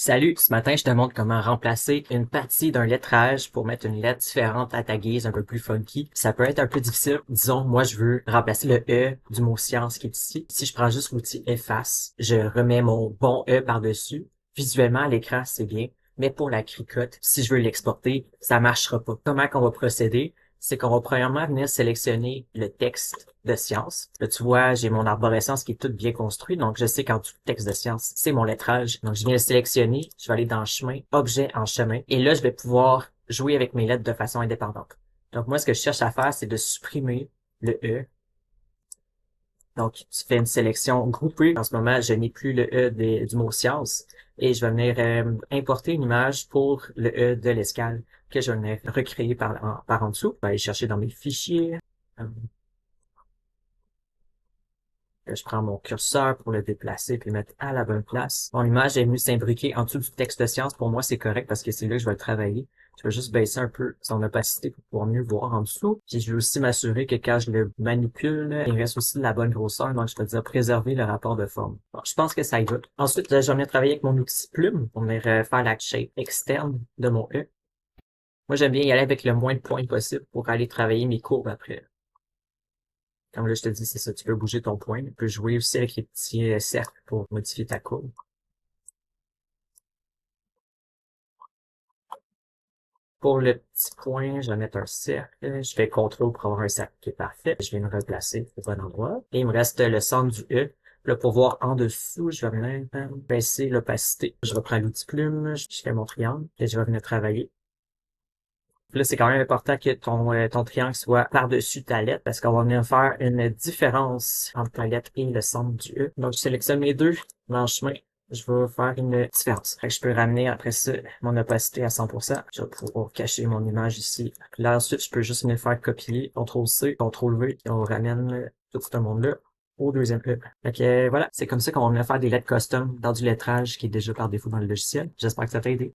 Salut, ce matin, je te montre comment remplacer une partie d'un lettrage pour mettre une lettre différente à ta guise, un peu plus funky. Ça peut être un peu difficile. Disons, moi, je veux remplacer le E du mot science qui est ici. Si je prends juste l'outil efface, je remets mon bon E par-dessus. Visuellement, à l'écran, c'est bien. Mais pour la cricotte, si je veux l'exporter, ça marchera pas. Comment qu'on va procéder? C'est qu'on va premièrement venir sélectionner le texte de science. Là, tu vois, j'ai mon arborescence qui est toute bien construite, donc je sais qu'en dessous du texte de science, c'est mon lettrage. Donc, je viens le sélectionner, je vais aller dans chemin, objet en chemin, et là, je vais pouvoir jouer avec mes lettres de façon indépendante. Donc, moi, ce que je cherche à faire, c'est de supprimer le E. Donc, tu fais une sélection groupée. En ce moment, je n'ai plus le E du mot science, et je vais venir importer une image pour le E de l'escale que je vais venir recréer par en dessous. Je vais aller chercher dans mes fichiers. Euh, Je prends mon curseur pour le déplacer puis le mettre à la bonne place. Mon image est venue s'imbriquer en dessous du texte de science. Pour moi, c'est correct parce que c'est là que je vais le travailler. Je vais juste baisser un peu son opacité pour pouvoir mieux voir en dessous. Puis je vais aussi m'assurer que quand je le manipule, il reste aussi de la bonne grosseur. Donc, je vais dire préserver le rapport de forme. Bon, je pense que ça y va. Ensuite, je vais venir travailler avec mon outil plume pour venir faire la shape externe de mon E. Moi, j'aime bien y aller avec le moins de points possible pour aller travailler mes courbes après. Comme là, je te dis, c'est ça, tu peux bouger ton point. Tu peux jouer aussi avec les petits cercles pour modifier ta courbe. Pour le petit point, je vais mettre un cercle. Je fais CTRL pour avoir un cercle qui est parfait. Je vais me replacer au bon endroit. Et il me reste le centre du E. Là, pour voir en dessous, je vais venir baisser l'opacité. Je reprends l'outil plume, je fais mon triangle et je vais venir travailler. Là, c'est quand même important que ton triangle soit par-dessus ta lettre parce qu'on va venir faire une différence entre ta lettre et le centre du E. Donc, je sélectionne mes deux dans le chemin. Je vais faire une différence. Fait que je peux ramener après ça mon opacité à 100%. Je vais pouvoir cacher mon image ici. Là, ensuite, je peux juste venir faire copier, CTRL-C, CTRL-V, et on ramène tout ce monde-là au deuxième E. Fait que voilà, c'est comme ça qu'on va venir faire des lettres custom dans du lettrage qui est déjà par défaut dans le logiciel. J'espère que ça t'a aidé.